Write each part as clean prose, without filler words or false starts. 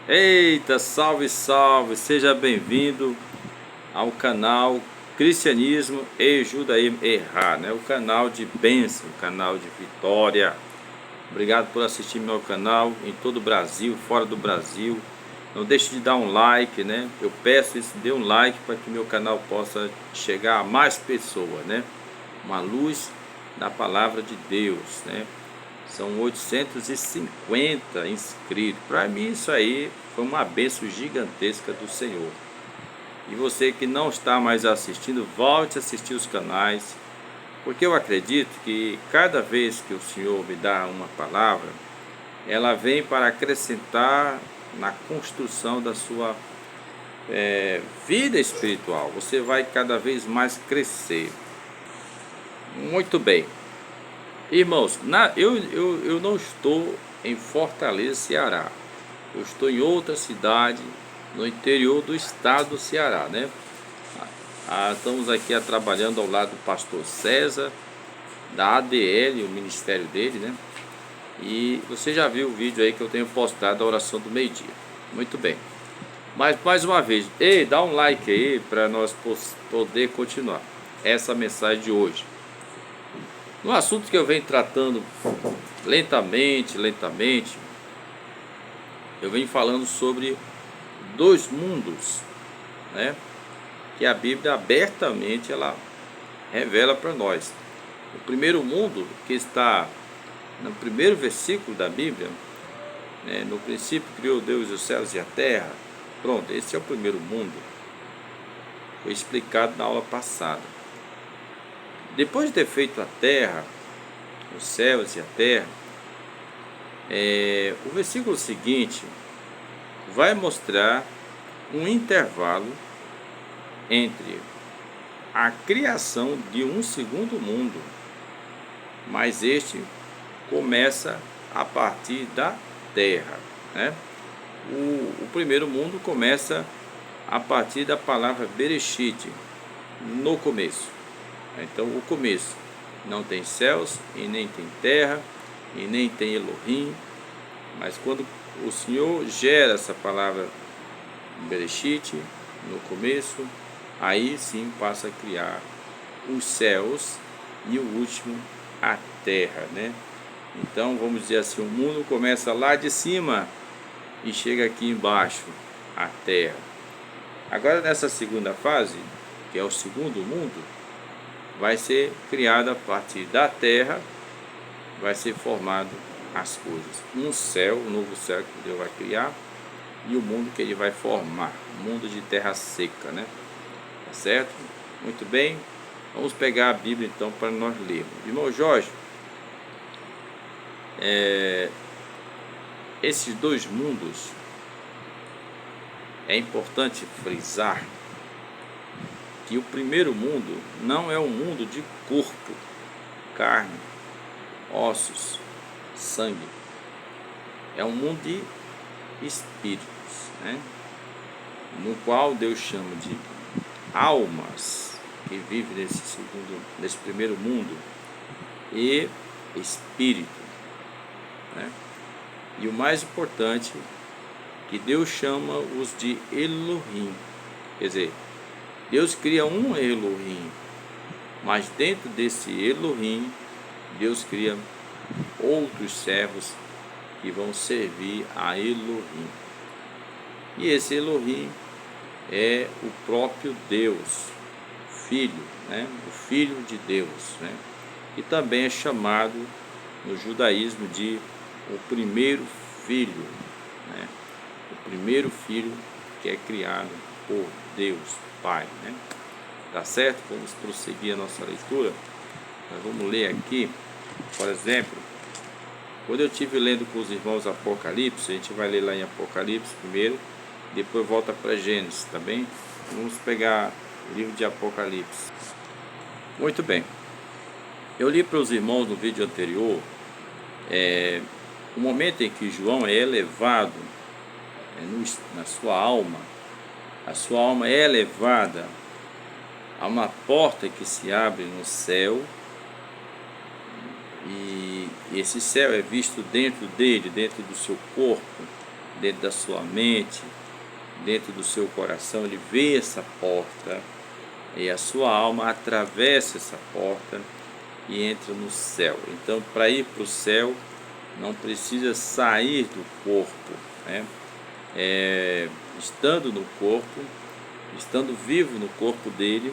Eita, salve, salve! Seja bem-vindo ao canal Cristianismo e Judaísmo Errar, né? O canal de bênção, o canal de vitória. Obrigado por assistir meu canal em todo o Brasil, fora do Brasil. Não deixe de dar um like, né? Eu peço isso, dê um like para que meu canal possa chegar a mais pessoas, né? Uma luz da palavra de Deus, né? São 850 inscritos. Para mim isso aí foi uma bênção gigantesca do Senhor. E você que não está mais assistindo, volte a assistir os canais, porque eu acredito que cada vez que o Senhor me dá uma palavra, ela vem para acrescentar na construção da sua vida espiritual. Você vai cada vez mais crescer. Muito bem. Irmãos, eu não estou em Fortaleza, Ceará. Eu estou em outra cidade, no interior do estado do Ceará, né? Estamos aqui trabalhando ao lado do pastor César, da ADL, o ministério dele, né? E você já viu o vídeo aí que eu tenho postado, a oração do meio-dia. Muito bem. Mas mais uma vez, ei, dá um like aí para nós poder continuar essa mensagem de hoje. No assunto que eu venho tratando lentamente, eu venho falando sobre dois mundos, né? Que a Bíblia abertamente ela revela para nós. O primeiro mundo, que está no primeiro versículo da Bíblia, né? No princípio criou Deus os céus e a terra. Pronto, esse é o primeiro mundo. Foi explicado na aula passada. Depois de ter feito a terra, os céus e a terra, o versículo seguinte vai mostrar um intervalo entre a criação de um segundo mundo, mas este começa a partir da terra, né? O primeiro mundo começa a partir da palavra Bereshit, no começo. Então o começo não tem céus e nem tem terra e nem tem Elohim, mas quando o Senhor gera essa palavra Bereshit, no começo, aí sim passa a criar os céus e o último a terra, né? Então vamos dizer assim, o mundo começa lá de cima e chega aqui embaixo, a terra. Agora nessa segunda fase, que é o segundo mundo, vai ser criada a partir da terra, vai ser formado as coisas. Um céu, um novo céu que Deus vai criar, e o mundo que ele vai formar, mundo de terra seca, né? Tá certo? Muito bem. Vamos pegar a Bíblia então para nós lermos. Irmão Jorge, esses dois mundos, é importante frisar que o primeiro mundo não é um mundo de corpo, carne, ossos, sangue. É um mundo de espíritos, né? No qual Deus chama de almas que vivem nesse primeiro mundo e espírito, né? E o mais importante, que Deus chama os de Elohim, quer dizer, Deus cria um Elohim, mas dentro desse Elohim, Deus cria outros servos que vão servir a Elohim. E esse Elohim é o próprio Deus, Filho, né? O Filho de Deus, né? Que também é chamado no judaísmo de o primeiro filho, né? O primeiro filho que é criado por Deus Pai, né? Tá certo? Vamos prosseguir a nossa leitura. Nós vamos ler aqui, por exemplo, quando eu estive lendo com os irmãos Apocalipse, a gente vai ler lá em Apocalipse primeiro, depois volta para Gênesis, tá bem? Vamos pegar o livro de Apocalipse. Muito bem. Eu li para os irmãos no vídeo anterior o momento em que João é elevado na sua alma. A sua alma é elevada a uma porta que se abre no céu, e esse céu é visto dentro dele, dentro do seu corpo, dentro da sua mente, dentro do seu coração, ele vê essa porta e a sua alma atravessa essa porta e entra no céu. Então, para ir para o céu, não precisa sair do corpo, né? Estando no corpo, estando vivo no corpo dele,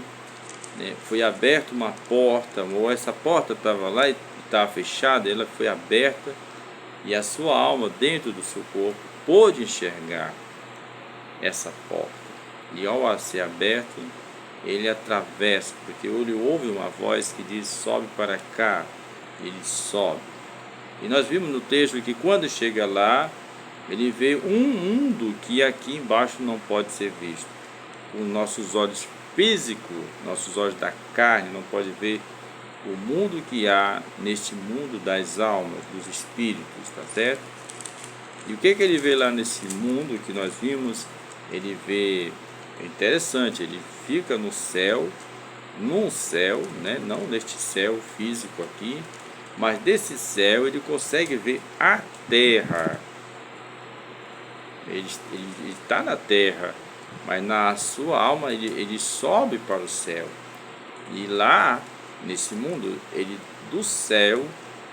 né? Foi aberta uma porta, ou essa porta estava lá e estava fechada, ela foi aberta e a sua alma dentro do seu corpo pôde enxergar essa porta. E ao ser aberto, ele atravessa, porque ele ouve uma voz que diz: sobe para cá. Ele sobe. E nós vimos no texto que quando chega lá, ele vê um mundo que aqui embaixo não pode ser visto. Com nossos olhos físicos, nossos olhos da carne, não pode ver o mundo que há neste mundo das almas, dos espíritos, tá certo? E o que ele vê lá nesse mundo que nós vimos? Ele vê, é interessante, ele fica no céu, num céu, né? Não neste céu físico aqui, mas desse céu ele consegue ver a terra. Ele está na terra, mas na sua alma ele sobe para o céu. E lá, nesse mundo, do céu,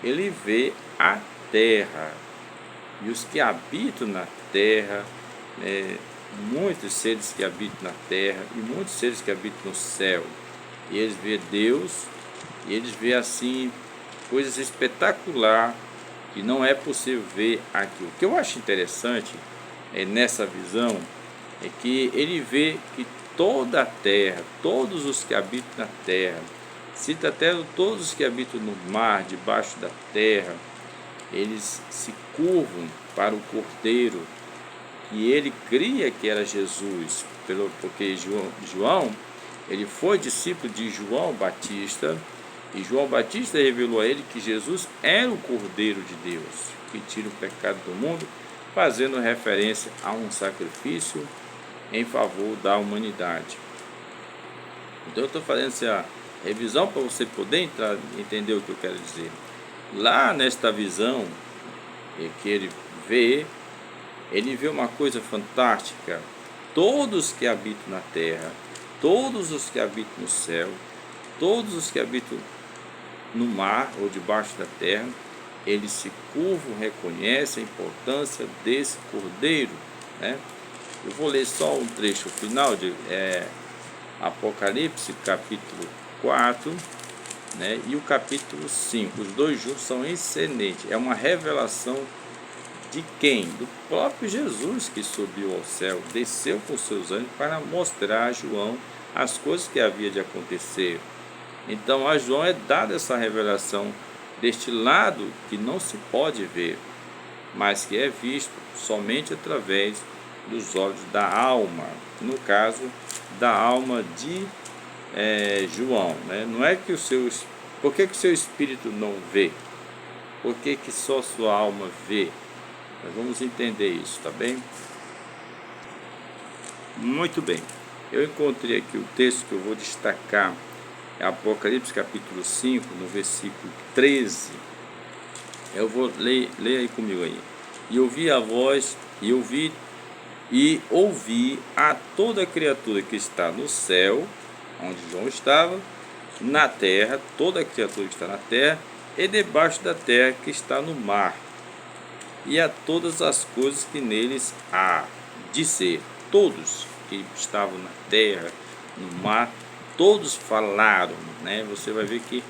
ele vê a terra. E os que habitam na terra, muitos seres que habitam na terra e muitos seres que habitam no céu, e eles vê Deus, e eles vê assim coisas espetaculares que não é possível ver aqui. O que eu acho interessante nessa visão é que ele vê que toda a terra, todos os que habitam na terra, cita até todos os que habitam no mar, debaixo da terra, eles se curvam para o Cordeiro, que ele cria que era Jesus, porque João, ele foi discípulo de João Batista, e João Batista revelou a ele que Jesus era o Cordeiro de Deus, que tira o pecado do mundo, fazendo referência a um sacrifício em favor da humanidade. Então eu estou fazendo essa revisão para você poder entender o que eu quero dizer. Lá nesta visão que ele vê uma coisa fantástica. Todos que habitam na terra, todos os que habitam no céu, todos os que habitam no mar ou debaixo da terra, eles se curvam, reconhecem a importância desse Cordeiro, né? Eu vou ler só um trecho final de Apocalipse, capítulo 4, né? E o capítulo 5. Os dois juntos são excelentes. É uma revelação de quem? Do próprio Jesus, que subiu ao céu, desceu com seus anjos para mostrar a João as coisas que havia de acontecer. Então a João é dada essa revelação deste lado que não se pode ver, mas que é visto somente através dos olhos da alma, no caso da alma de João, né? Não é que por que o seu espírito não vê? Por que só sua alma vê? Nós vamos entender isso, tá bem? Muito bem. Eu encontrei aqui o texto que eu vou destacar, é Apocalipse capítulo 5, no versículo 13. Eu vou ler aí comigo aí. E ouvi a voz, e ouvi a toda criatura que está no céu, onde João estava, na terra, toda criatura que está na terra, e debaixo da terra que está no mar, e a todas as coisas que neles há, dizer, todos que estavam na terra, no mar, todos falaram, né? Você vai ver que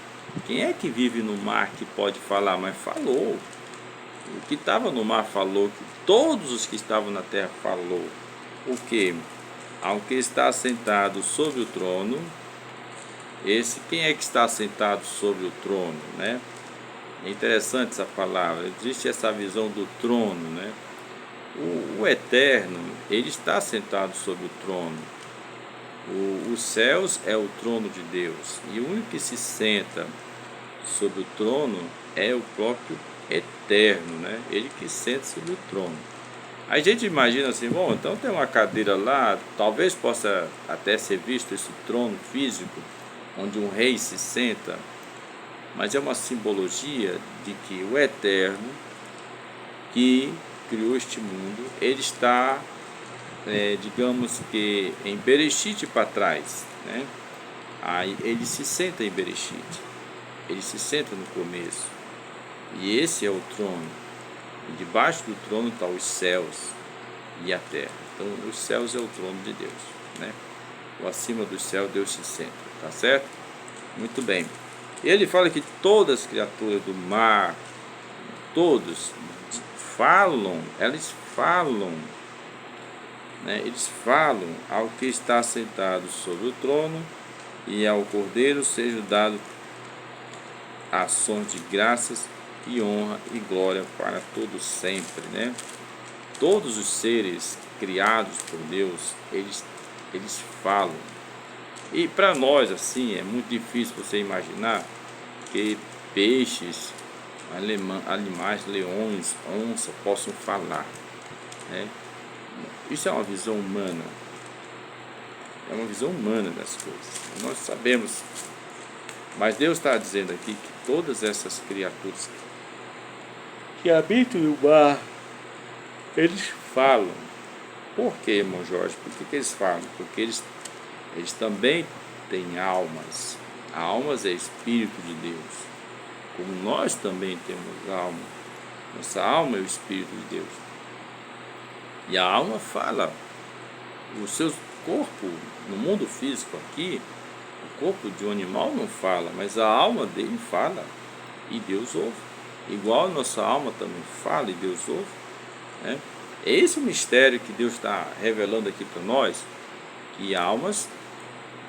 quem é que vive no mar que pode falar, mas falou. O que estava no mar falou, que todos os que estavam na terra falou. O que? Ao que está sentado sobre o trono, quem é que está sentado sobre o trono, né? É interessante essa palavra, existe essa visão do trono, né? O Eterno, ele está sentado sobre o trono. Os céus é o trono de Deus, e o único que se senta sobre o trono é o próprio Eterno, né? Ele que senta sobre o trono. A gente imagina assim, bom, então tem uma cadeira lá, talvez possa até ser visto esse trono físico, onde um rei se senta, mas é uma simbologia de que o Eterno, que criou este mundo, ele está, digamos que em Bereshit para trás, né? Aí ele se senta em Bereshit, ele se senta no começo, e esse é o trono, e debaixo do trono estão os céus e a terra. Então os céus é o trono de Deus, né? O acima do céu Deus se senta, tá certo? Muito bem. Ele fala que todas as criaturas do mar, todos falam, eles falam, né? Eles falam ao que está sentado sobre o trono e ao Cordeiro seja dado ações de graças e honra e glória para todos sempre, né? Todos os seres criados por Deus, eles falam. E para nós, assim, é muito difícil você imaginar que peixes, animais, leões, onça possam falar, né? Isso é uma visão humana. É uma visão humana das coisas. Nós sabemos. Mas Deus está dizendo aqui que todas essas criaturas que habitam no mar, eles falam. Por que, irmão Jorge? Por que eles falam? Porque eles também têm almas. Almas é Espírito de Deus. Como nós também temos alma. Nossa alma é o Espírito de Deus. E a alma fala. O seu corpo, no mundo físico aqui, o corpo de um animal não fala, mas a alma dele fala. E Deus ouve. Igual a nossa alma também fala e Deus ouve, né? É esse o mistério que Deus está revelando aqui para nós, que almas,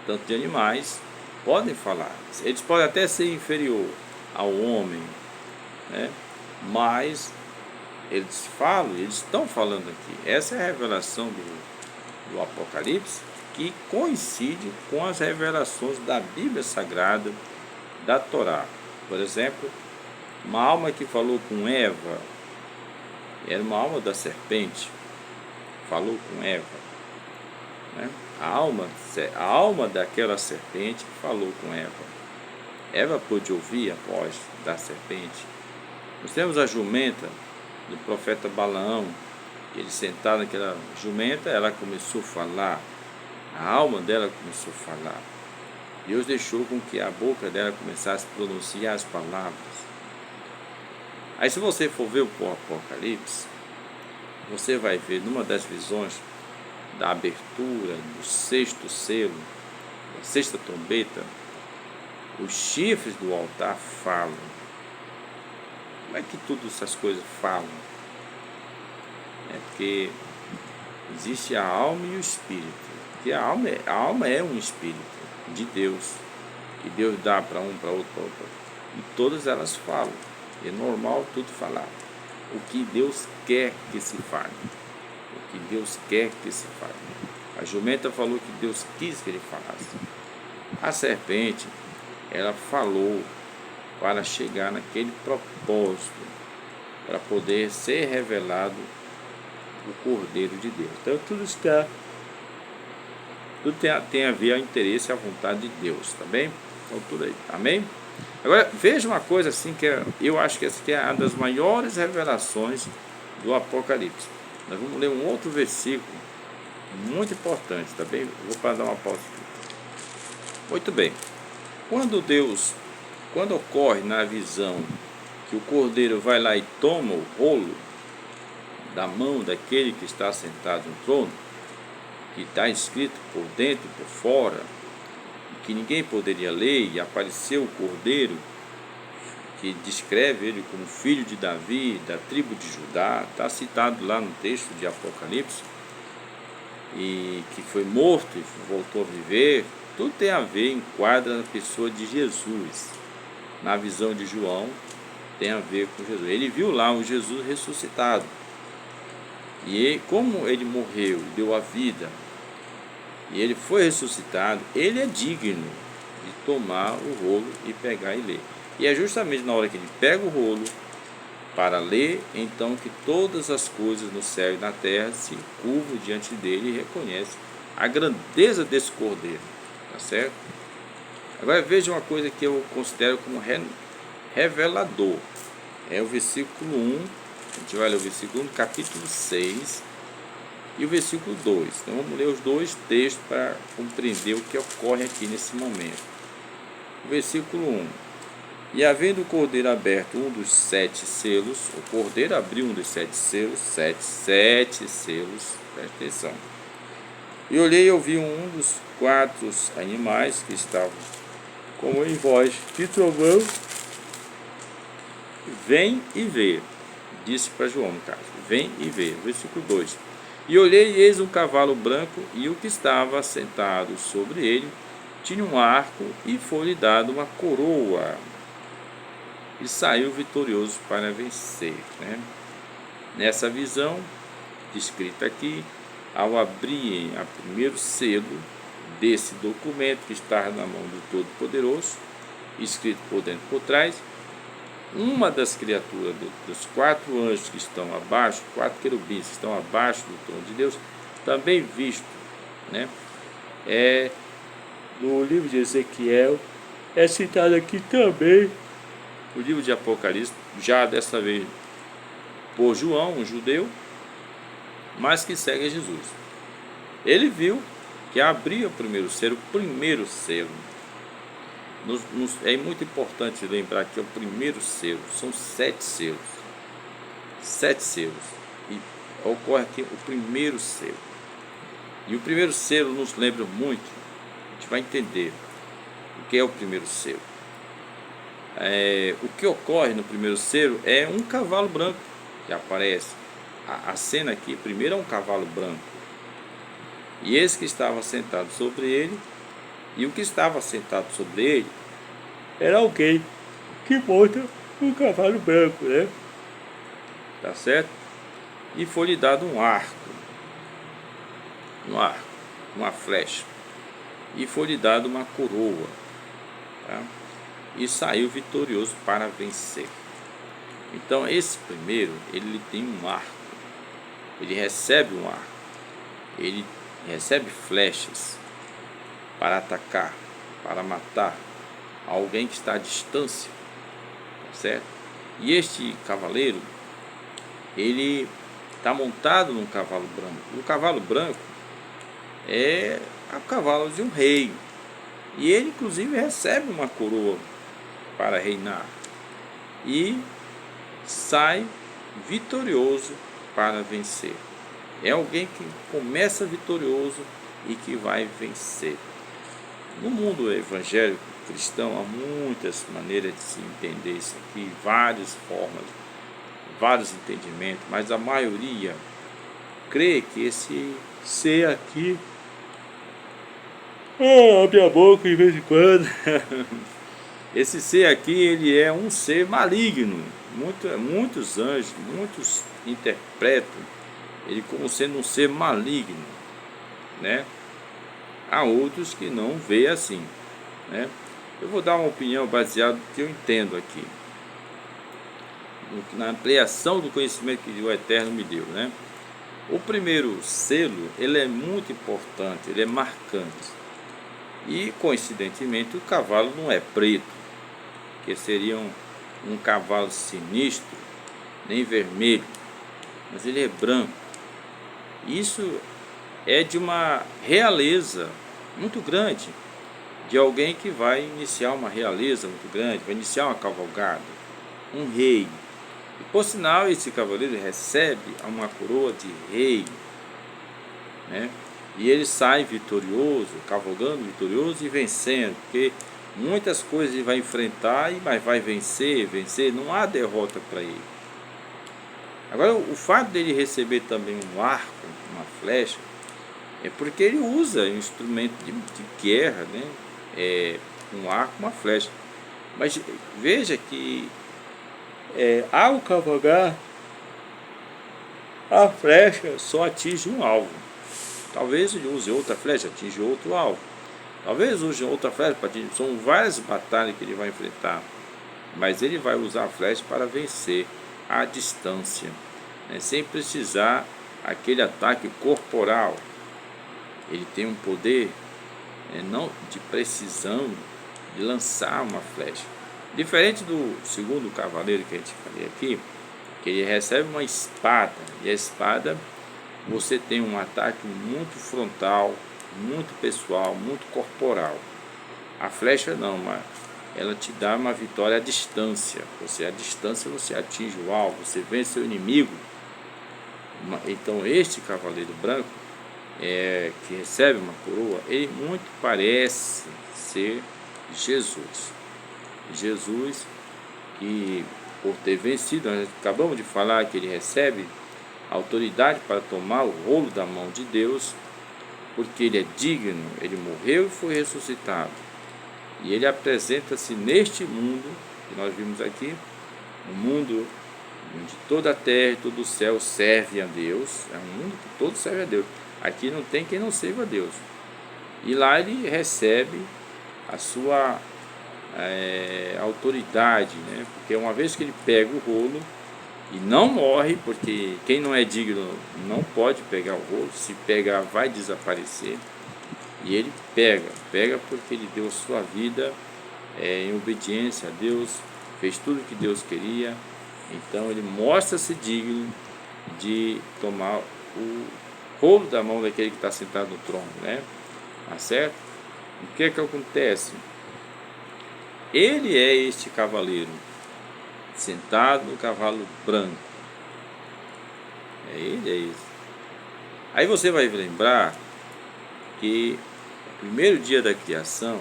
tanto de animais, podem falar. Eles podem até ser inferior ao homem, né? Mas eles falam, eles estão falando aqui. Essa é a revelação do Apocalipse, que coincide com as revelações da Bíblia Sagrada, da Torá. Por exemplo, uma alma que falou com Eva, era uma alma da serpente, falou com Eva, né? A alma daquela serpente falou com Eva. Eva pôde ouvir a voz da serpente. Nós temos a jumenta do profeta Balaão, ele sentado naquela jumenta, ela começou a falar, a alma dela começou a falar. Deus deixou com que a boca dela começasse a pronunciar as palavras. Aí se você for ver o Apocalipse, você vai ver numa das visões da abertura do sexto selo, da sexta trombeta, os chifres do altar falam. Como é que todas essas coisas falam? É porque existe a alma e o espírito. Que a alma é um espírito de Deus, que Deus dá para um, para outro, para outro. E todas elas falam. É normal tudo falar. O que Deus quer que se fale. O que Deus quer que se fale. A jumenta falou que Deus quis que ele falasse. A serpente, ela falou para chegar naquele propósito, para poder ser revelado o Cordeiro de Deus. Então tudo tem a ver ao interesse e à vontade de Deus, tá bem? Então tudo aí, amém? Agora veja uma coisa assim que eu acho que essa aqui é uma das maiores revelações do Apocalipse. Nós vamos ler um outro versículo muito importante, tá bem? Vou para dar uma pausa aqui. Muito bem. Quando ocorre na visão que o Cordeiro vai lá e toma o rolo da mão daquele que está sentado no trono, que está escrito por dentro e por fora, que ninguém poderia ler, e apareceu o Cordeiro, que descreve ele como filho de Davi, da tribo de Judá, está citado lá no texto de Apocalipse, e que foi morto e voltou a viver. Tudo tem a ver, enquadra na pessoa de Jesus. Na visão de João, tem a ver com Jesus. Ele viu lá o Jesus ressuscitado. E como ele morreu, deu a vida, e ele foi ressuscitado, ele é digno de tomar o rolo e pegar e ler. E é justamente na hora que ele pega o rolo para ler, então que todas as coisas no céu e na terra se curvam diante dele e reconhecem a grandeza desse Cordeiro. Tá certo? Agora veja uma coisa que eu considero como revelador. É o versículo 1 A gente vai ler o versículo 1 do capítulo 6 e o versículo 2. Então vamos ler os dois textos para compreender o que ocorre aqui nesse momento. O versículo 1. E havendo o cordeiro aberto um dos 7 selos, o cordeiro abriu um dos 7 selos, sete selos, presta atenção. E olhei e ouvi um dos 4 animais que estavam como em voz de trovão, vem e vê. Disse para João, no caso, vem e vê. Versículo 2. E olhei e eis um cavalo branco, e o que estava sentado sobre ele tinha um arco, e foi-lhe dado uma coroa, e saiu vitorioso para vencer. Nessa visão, descrita aqui, ao abrirem o primeiro selo desse documento que está na mão do Todo-Poderoso, escrito por dentro e por trás, uma das criaturas dos 4 anjos que estão abaixo, 4 querubins que estão abaixo do trono de Deus, também visto, no livro de Ezequiel, é citado aqui também o livro de Apocalipse, já dessa vez por João, um judeu, mas que segue Jesus. Ele viu que abria o primeiro selo, é muito importante lembrar que é o primeiro selo, são 7 selos. 7 selos. E ocorre aqui o primeiro selo. E o primeiro selo nos lembra muito, a gente vai entender o que é o primeiro selo. O que ocorre no primeiro selo é um cavalo branco que aparece. A cena aqui, primeiro é um cavalo branco. E esse que estava sentado sobre ele, e o que estava sentado sobre ele, era alguém que monta um cavalo branco, Tá certo? E foi-lhe dado um arco, uma flecha. E foi-lhe dado uma coroa, tá? E saiu vitorioso para vencer. Então esse primeiro, ele tem um arco, ele recebe um arco, ele recebe flechas para atacar, para matar alguém que está à distância, tá certo? E este cavaleiro, ele está montado num cavalo branco. O cavalo branco é o cavalo de um rei, e ele inclusive recebe uma coroa para reinar, e sai vitorioso para vencer. É alguém que começa vitorioso e que vai vencer. No mundo evangélico cristão há muitas maneiras de se entender isso aqui, várias formas, vários entendimentos, mas a maioria crê que esse ser aqui, abre a boca de vez em quando, esse ser aqui, ele é um ser maligno. Muitos anjos, muitos interpretam ele como sendo um ser maligno, Há outros que não veem assim, Eu vou dar uma opinião baseada no que eu entendo aqui, na ampliação do conhecimento que o Eterno me deu, O primeiro selo, ele é muito importante, ele é marcante. E, coincidentemente, o cavalo não é preto, que seria um cavalo sinistro, nem vermelho, mas ele é branco. Isso é de uma realeza muito grande, de alguém que vai iniciar uma realeza muito grande, vai iniciar uma cavalgada, um rei. E, por sinal, esse cavaleiro recebe uma coroa de rei, E ele sai vitorioso, cavalgando vitorioso e vencendo, porque muitas coisas ele vai enfrentar, mas vai vencer, não há derrota para ele. Agora, o fato dele receber também um arco, uma flecha, é porque ele usa um instrumento de guerra, um arco, uma flecha. Mas veja que ao cavalgar, a flecha só atinge um alvo. Talvez ele use outra flecha, atinge outro alvo. Talvez use outra flecha para atingir. São várias batalhas que ele vai enfrentar, mas ele vai usar a flecha para vencer à distância, sem precisar aquele ataque corporal. Ele tem um poder não de precisão de lançar uma flecha. Diferente do segundo cavaleiro que a gente falei aqui, que ele recebe uma espada, e a espada você tem um ataque muito frontal, muito pessoal, muito corporal. A flecha não, mas ela te dá uma vitória à distância. À distância você atinge o alvo, você vence seu inimigo. Então este cavaleiro branco, que recebe uma coroa, ele muito parece ser Jesus. Jesus, que por ter vencido, nós acabamos de falar que ele recebe autoridade para tomar o rolo da mão de Deus, porque ele é digno, ele morreu e foi ressuscitado. E ele apresenta-se neste mundo, que nós vimos aqui, um mundo onde toda a terra e todo o céu serve a Deus, é um mundo que todo serve a Deus. Aqui não tem quem não sirva a Deus. E lá ele recebe a sua autoridade, né? Porque uma vez que ele pega o rolo e não morre, porque quem não é digno não pode pegar o rolo, se pegar vai desaparecer. E ele pega porque ele deu sua vida em obediência a Deus, fez tudo o que Deus queria. Então ele mostra-se digno de tomar o rolo da mão daquele que está sentado no trono, né? Tá certo? O que acontece? Ele é este cavaleiro, sentado no cavalo branco. Ele é isso. Aí você vai lembrar que o primeiro dia da criação,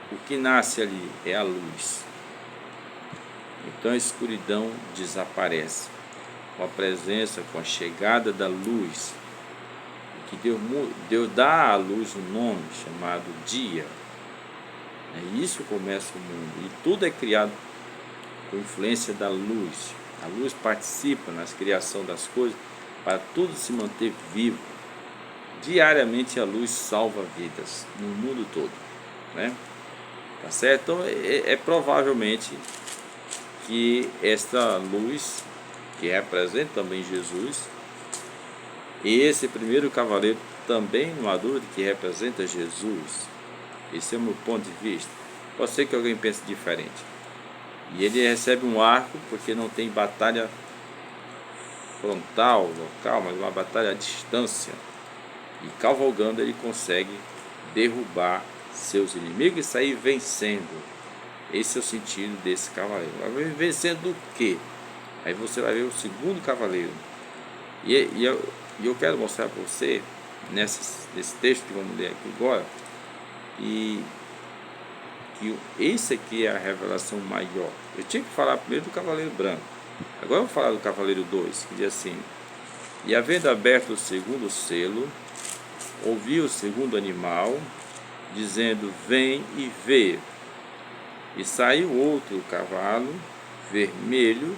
o que nasce ali é a luz. Então a escuridão desaparece com a presença, com a chegada da luz, que Deus dá à luz um nome chamado dia. É isso que começa o mundo, e tudo é criado com influência da luz. A luz participa na criação das coisas para tudo se manter vivo. Diariamente a luz salva vidas no mundo todo, né? Tá certo? Então provavelmente que esta luz, que representa também Jesus, e esse primeiro cavaleiro também, não há dúvida, que representa Jesus. Esse é o meu ponto de vista. Pode ser que alguém pense diferente. E ele recebe um arco porque não tem batalha frontal, local, mas uma batalha à distância. E cavalgando ele consegue derrubar seus inimigos e sair vencendo. Esse é o sentido desse cavaleiro. Vai vencendo o quê? Aí você vai ver o segundo cavaleiro. E eu quero mostrar para você, nesse texto que vamos ler aqui agora, que esse aqui é a revelação maior. Eu tinha que falar primeiro do cavaleiro branco. Agora eu vou falar do cavaleiro 2, que diz assim: e havendo aberto o segundo selo, ouvi o segundo animal, dizendo: vem e vê. E saiu outro cavalo, vermelho,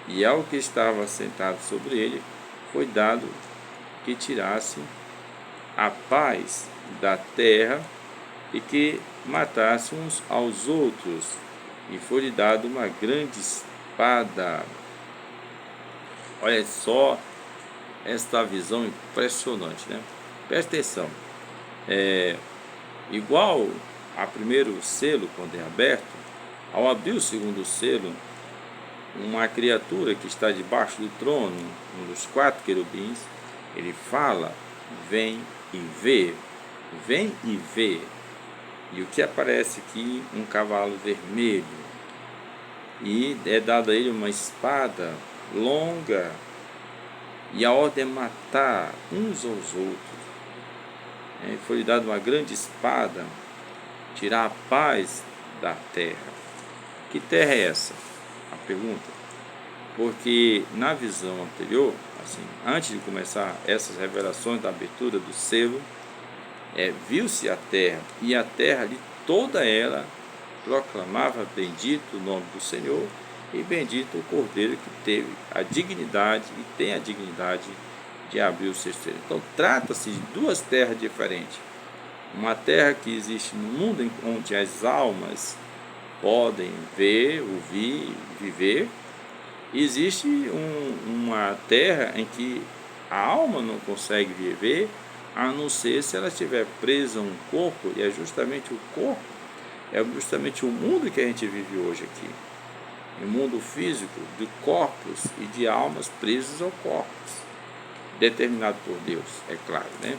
e ao que estava sentado sobre ele, foi dado que tirasse a paz da terra e que matasse uns aos outros, e foi-lhe dado uma grande espada. Olha só esta visão impressionante, né? Presta atenção. Igual a primeiro selo, quando é aberto, ao abrir o segundo selo, uma criatura que está debaixo do trono, um dos 4 querubins, ele fala: vem e vê, vem e vê. E o que aparece aqui? Um cavalo vermelho, e é dada a ele uma espada longa, e a ordem é matar uns aos outros. Foi dada uma grande espada, tirar a paz da terra. Que terra é essa? A pergunta. Porque na visão anterior, assim, antes de começar essas revelações da abertura do selo, viu-se a terra, e a terra ali, toda ela, proclamava: bendito o nome do Senhor, e bendito o Cordeiro que teve a dignidade e tem a dignidade de abrir o seu selo. Então trata-se de duas terras diferentes. Uma terra que existe no mundo onde as almas podem ver, ouvir, viver. Existe uma terra em que a alma não consegue viver, a não ser se ela estiver presa a um corpo, e é justamente o corpo, é justamente o mundo que a gente vive hoje aqui. um mundo físico de corpos e de almas presos ao corpos, determinado por Deus, é claro, né?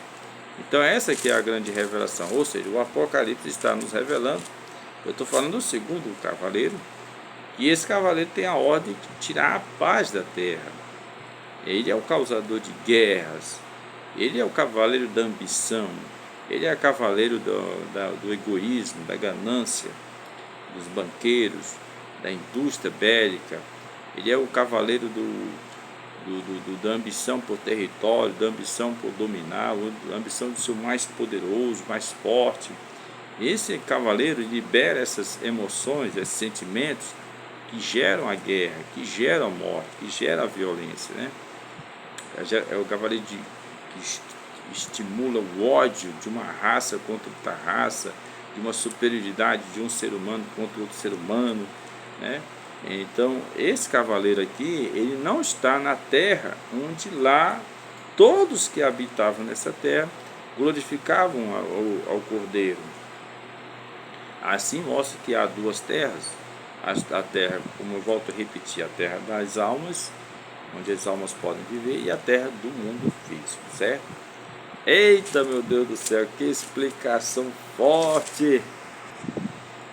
Então essa aqui é a grande revelação, ou seja, o Apocalipse está nos revelando. Eu estou falando do segundo cavaleiro, e esse cavaleiro tem a ordem de tirar a paz da terra. Ele é o causador de guerras, ele é o cavaleiro da ambição, ele é o cavaleiro do egoísmo, da ganância, dos banqueiros, da indústria bélica. Ele é o cavaleiro da ambição por território, da ambição por dominar, da ambição de ser o mais poderoso, mais forte. Esse cavaleiro libera essas emoções, esses sentimentos que geram a guerra, que geram a morte, que geram a violência, né? É o cavaleiro que estimula o ódio de uma raça contra outra raça, de uma superioridade de um ser humano contra outro ser humano, né? Então, esse cavaleiro aqui, ele não está na terra, onde lá todos que habitavam nessa terra glorificavam ao Cordeiro. Assim mostra que há duas terras, a terra, como eu volto a repetir, a terra das almas, onde as almas podem viver, e a terra do mundo físico, certo? Eita, meu Deus do céu, que explicação forte!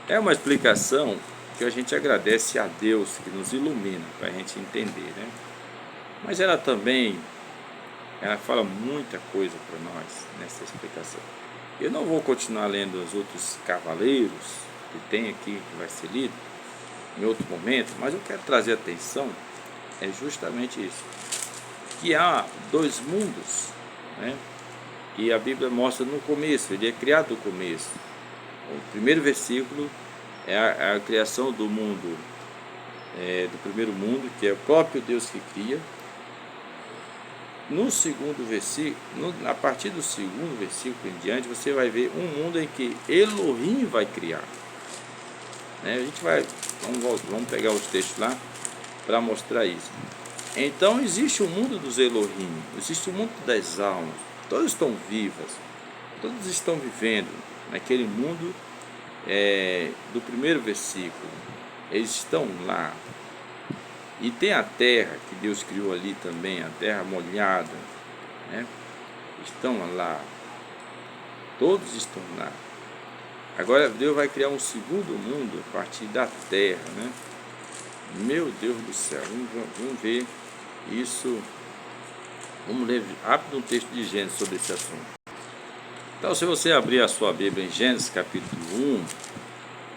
É uma explicação que a gente agradece a Deus, que nos ilumina, para a gente entender, né? Mas ela fala muita coisa para nós nessa explicação. Eu não vou continuar lendo os outros cavaleiros que tem aqui, que vai ser lido em outro momento, mas eu quero trazer atenção, é justamente isso, que há dois mundos, né? Que a Bíblia mostra no começo, ele é criado no começo. O primeiro versículo é a criação do mundo, do primeiro mundo, que é o próprio Deus que cria. No segundo versículo, a partir do segundo versículo em diante, você vai ver um mundo em que Elohim vai criar, né? A gente vai, vamos pegar os textos lá para mostrar isso. Então existe o mundo dos Elohim, existe o mundo das almas, todas estão vivas, todos estão vivendo naquele mundo do primeiro versículo, eles estão lá. E tem a terra que Deus criou ali também, a terra molhada, né? Estão lá, todos estão lá. Agora Deus vai criar um segundo mundo a partir da terra, né? Meu Deus do céu, vamos ver isso. Vamos ler rápido um texto de Gênesis sobre esse assunto. Então, se você abrir a sua Bíblia em Gênesis capítulo 1,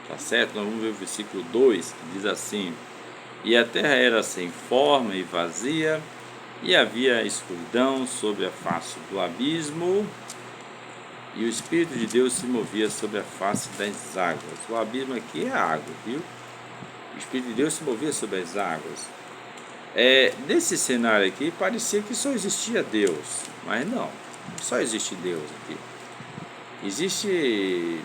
tá certo? Nós vamos ver o versículo 2, que diz assim: e a terra era sem forma e vazia, e havia escuridão sobre a face do abismo, e o Espírito de Deus se movia sobre a face das águas. O abismo aqui é a água, viu? O Espírito de Deus se movia sobre as águas. Nesse cenário aqui, parecia que só existia Deus, mas não só existe Deus aqui. Existe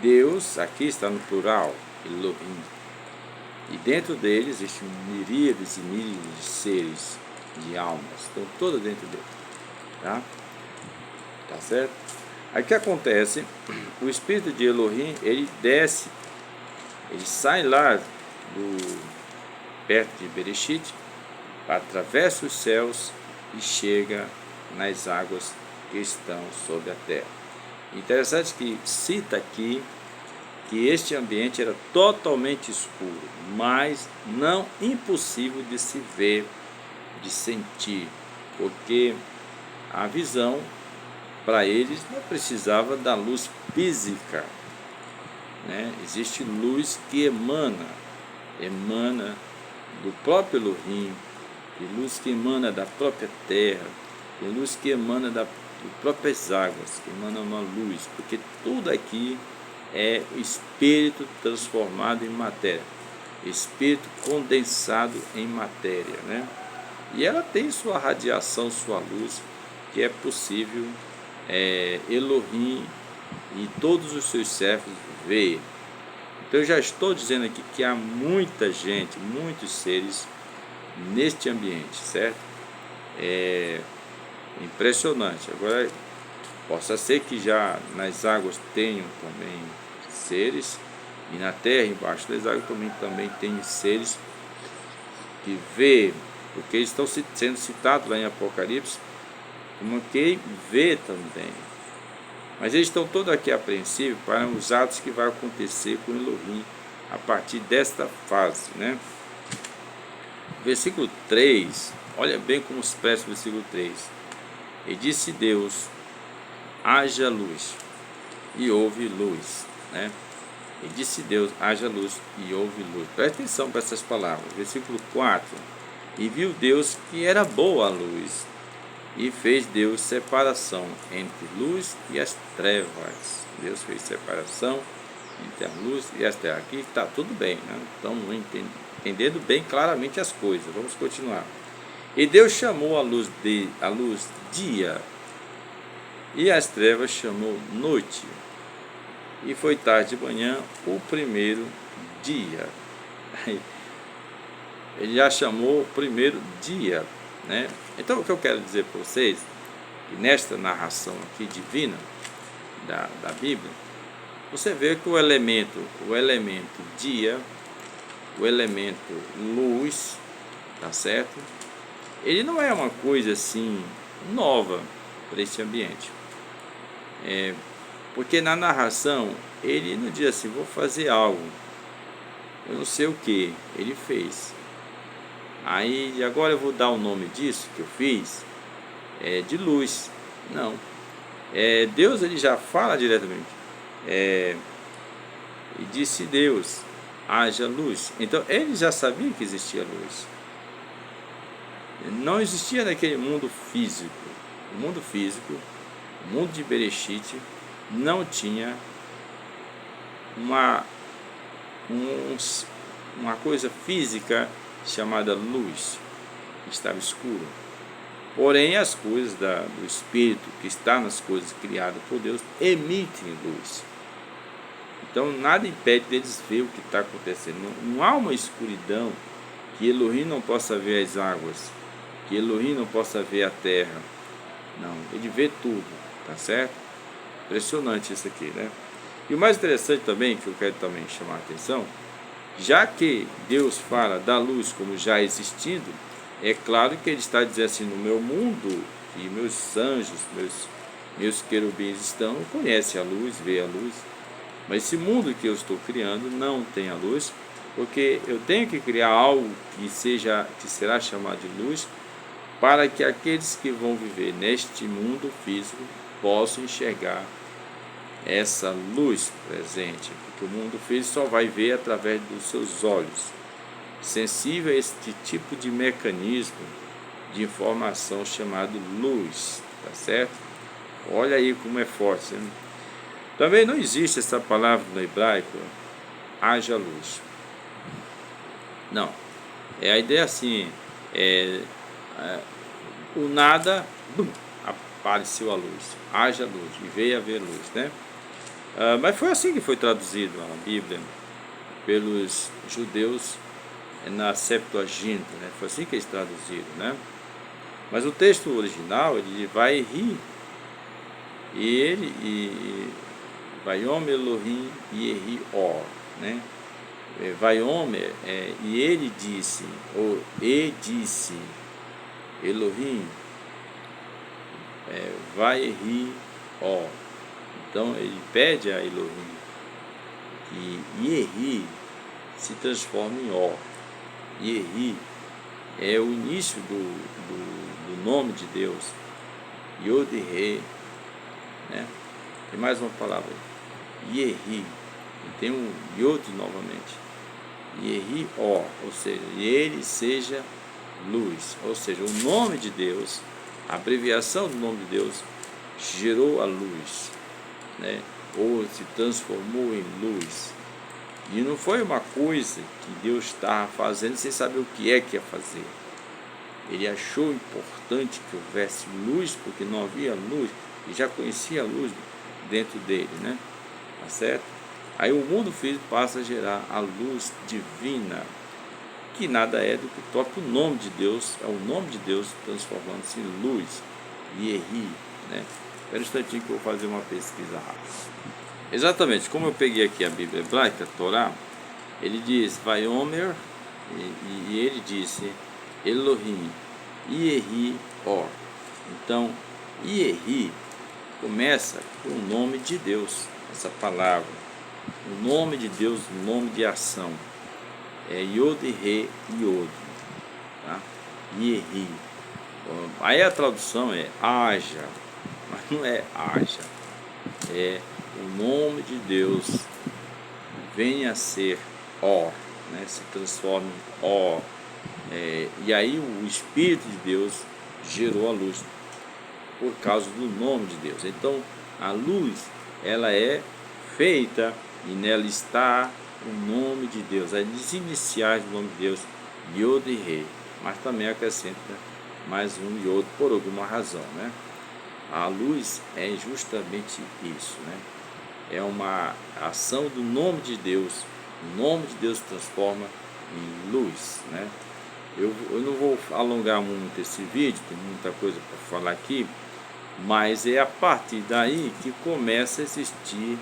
Deus, aqui está no plural, Elohim. E dentro dele existem miríades e miríades de seres, de almas, estão todas dentro dele, tá certo? Aí o que acontece? O Espírito de Elohim, ele desce, ele sai lá perto de Bereshit, atravessa os céus e chega nas águas que estão sobre a terra. Interessante que cita aqui que este ambiente era totalmente escuro, mas não impossível de se ver, de sentir, porque a visão para eles não precisava da luz física, né? Existe luz que emana do próprio Elohim, tem luz que emana da própria terra, tem luz que emana das próprias águas, que emana uma luz, porque tudo aqui é o espírito transformado em matéria, espírito condensado em matéria, né? E ela tem sua radiação, sua luz, que é possível Elohim e todos os seus servos ver. Então eu já estou dizendo aqui que há muita gente, muitos seres neste ambiente, certo? É impressionante. Agora, possa ser que já nas águas tenham também seres, E na terra, embaixo das águas, também tem seres que vê, porque eles estão sendo citados lá em Apocalipse, como quem vê também. Mas eles estão todos aqui apreensivos para os atos que vai acontecer com Elohim a partir desta fase, né? Versículo 3, olha bem como se expressa o versículo 3. E disse Deus, haja luz, e houve luz, né? E disse Deus, haja luz, e houve luz. Preste atenção para essas palavras. Versículo 4. E viu Deus que era boa a luz, e fez Deus separação entre luz e as trevas. Deus fez separação entre a luz e as trevas. Aqui está tudo bem, né? Estamos entendendo bem claramente as coisas. Vamos continuar. E Deus chamou a luz dia, e as trevas chamou noite. E foi tarde de manhã o primeiro dia. Ele já chamou o primeiro dia, né? Então o que eu quero dizer para vocês, que nesta narração aqui divina da Bíblia, você vê que o elemento dia, o elemento luz, tá certo? Ele não é uma coisa assim nova para esse ambiente. Porque na narração ele não diz assim, vou fazer algo, eu não sei o que, ele fez. Aí agora eu vou dar o nome disso que eu fiz, de luz. Não. Deus ele já fala diretamente. E disse Deus, haja luz. Então ele já sabia que existia luz. Não existia naquele mundo físico. O mundo físico, o mundo de Bereshit, não tinha uma coisa física chamada luz, estava escuro. Porém, as coisas do Espírito, que está nas coisas criadas por Deus, emitem luz. Então, nada impede deles ver o que está acontecendo. Não há uma escuridão que Elohim não possa ver as águas, que Elohim não possa ver a terra. Não, ele vê tudo, tá certo? Impressionante isso aqui, né? E o mais interessante também, que eu quero também chamar a atenção, já que Deus fala da luz como já existindo, é claro que ele está dizendo assim, no meu mundo, e meus anjos, meus querubins estão, conhecem a luz, vê a luz, mas esse mundo que eu estou criando não tem a luz, porque eu tenho que criar algo que será chamado de luz, para que aqueles que vão viver neste mundo físico possam enxergar essa luz presente, porque o mundo físico só vai ver através dos seus olhos, sensível a este tipo de mecanismo de informação chamado luz, tá certo? Olha aí como é forte, né? Também não existe essa palavra no hebraico, haja luz. Não, a ideia assim, o nada, apareceu a luz, haja luz, e veio a haver luz, né? Mas foi assim que foi traduzido a Bíblia pelos judeus na Septuaginta, né? Foi assim que eles traduziram, né? Mas o texto original, ele vai rir, e Vaiomer Elohim Yehi Or, né? Vaiomer, e ele disse, ou disse, Elohim, Vaiehi Or. Então ele pede a Elohim que Yehi se transforme em Or. Yehi é o início do nome de Deus, Yod-He, né? Tem mais uma palavra, Yehi, tem um Yod novamente, Yehi Or, ou seja, ele seja luz, ou seja, o nome de Deus, a abreviação do nome de Deus gerou a luz, né? Ou se transformou em luz. E não foi uma coisa que Deus estava fazendo sem saber o que ia fazer. Ele achou importante que houvesse luz, porque não havia luz, e já conhecia a luz dentro dele, né? Tá certo? Aí o mundo físico passa a gerar a luz divina, que nada é do que o próprio nome de Deus, é o nome de Deus transformando-se em luz, Yehi, né? Espera um instantinho que eu vou fazer uma pesquisa rápida. Exatamente, como eu peguei aqui a Bíblia hebraica, a Torá, ele diz Vaiomer, e ele disse Elohim, Yehi Or. Então, Yehi começa com o nome de Deus, essa palavra. O nome de Deus, o nome de ação. É Yod, Re, Yod. Tá? Yehi. Aí a tradução é haja, mas não é haja. É o nome de Deus venha a ser Or, né? Se transforma em Or. E aí o Espírito de Deus gerou a luz por causa do nome de Deus. Então a luz, ela é feita e nela está o nome de Deus, as iniciais do nome de Deus, Yod e Rei, mas também acrescenta mais um Yod por alguma razão, né? A luz é justamente isso, né? É uma ação do nome de Deus. O nome de Deus transforma em luz, né? Eu não vou alongar muito esse vídeo, tem muita coisa para falar aqui, mas é a partir daí que começa a existir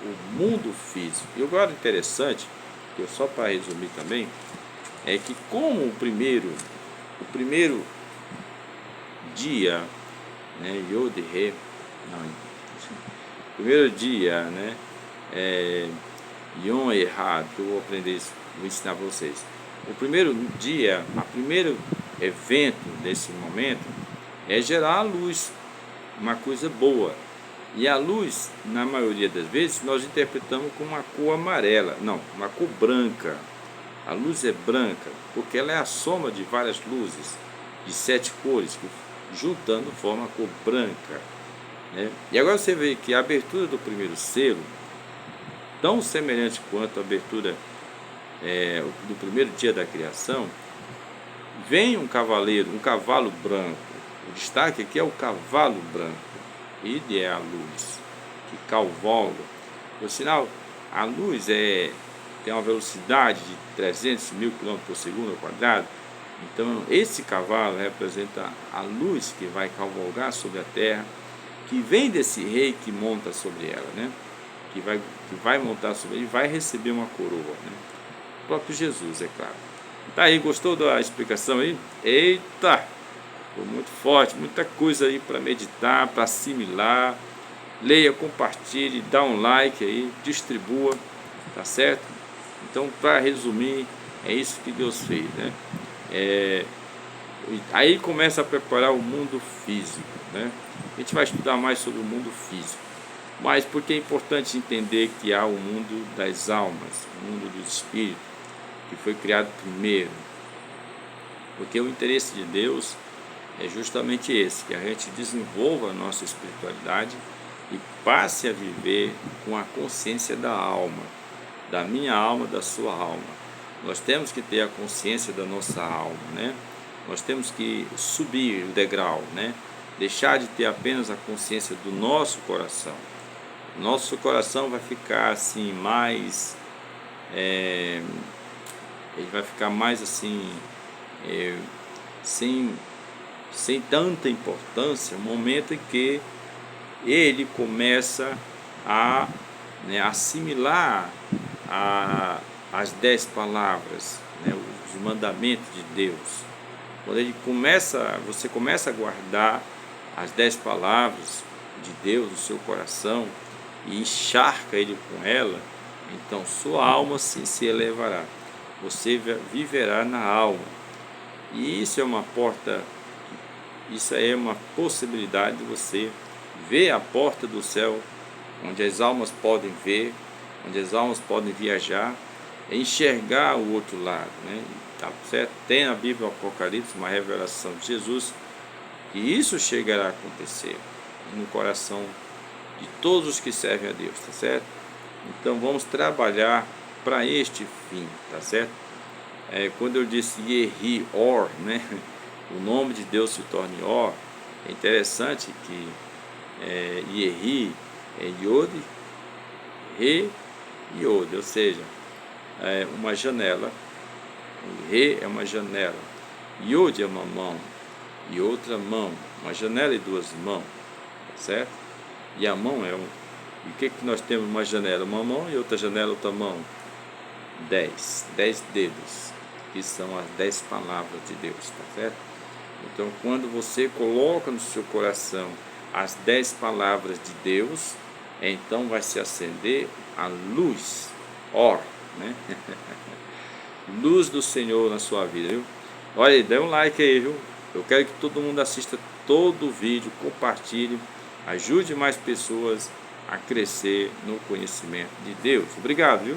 o mundo físico. E agora interessante, que só para resumir também, é que como o primeiro dia, né, Yod Re, não, primeiro dia, né, Yom Errado, que eu vou aprender isso, vou ensinar para vocês. O primeiro dia, o primeiro evento desse momento é gerar a luz, uma coisa boa. E a luz, na maioria das vezes, nós interpretamos com uma cor amarela, não, uma cor branca. A luz é branca porque ela é a soma de várias luzes, de 7 cores, que juntando forma a cor branca, né? E agora você vê que a abertura do primeiro selo, tão semelhante quanto a abertura do primeiro dia da criação, vem um cavalo branco. O destaque aqui é o cavalo branco. Ele é a luz que cavalga. Por sinal, a luz tem uma velocidade de 300 mil km por segundo ao quadrado. Então esse cavalo representa a luz que vai cavalgar sobre a terra, que vem desse rei que monta sobre ela, né? Que vai montar sobre ele e vai receber uma coroa, né? O próprio Jesus, é claro. Tá aí, gostou da explicação aí? Eita! Foi muito forte, muita coisa aí para meditar, para assimilar. Leia, compartilhe, dá um like aí, distribua, tá certo? Então, para resumir, é isso que Deus fez, né? Aí começa a preparar o mundo físico, né? A gente vai estudar mais sobre o mundo físico, mas porque é importante entender que há o mundo das almas, o mundo do espírito, que foi criado primeiro, porque o interesse de Deus é justamente esse, que a gente desenvolva a nossa espiritualidade e passe a viver com a consciência da alma, da minha alma, da sua alma. Nós temos que ter a consciência da nossa alma, né? Nós temos que subir o degrau, né? Deixar de ter apenas a consciência do nosso coração. Nosso coração vai ficar assim mais... ele vai ficar mais assim... sem tanta importância, no momento em que ele começa a assimilar as 10 palavras, né, os mandamentos de Deus. Quando você começa a guardar as 10 palavras de Deus no seu coração e encharca ele com ela, então sua alma se elevará. Você viverá na alma. E isso é uma porta, isso é uma possibilidade de você ver a porta do céu, onde as almas podem ver, onde as almas podem viajar, e enxergar o outro lado, né? Tá certo? Tem na Bíblia o Apocalipse, uma revelação de Jesus, que isso chegará a acontecer no coração de todos os que servem a Deus, tá certo? Então vamos trabalhar para este fim, tá certo? Quando eu disse Yehi Or, né? O nome de Deus se torne Or, é interessante que Yehi é Yod, Re, Yod, ou seja, uma janela. O Re é uma janela, Yod é uma mão e outra mão, uma janela e duas mãos, certo? E a mão E o que nós temos? Uma janela, uma mão, e outra janela, outra mão. 10 dedos, que são as 10 palavras de Deus, tá certo? Então, quando você coloca no seu coração as 10 palavras de Deus, então vai se acender a luz, né? Luz do Senhor na sua vida, viu? Olha, dê um like aí, viu? Eu quero que todo mundo assista todo o vídeo, compartilhe, ajude mais pessoas a crescer no conhecimento de Deus. Obrigado, viu?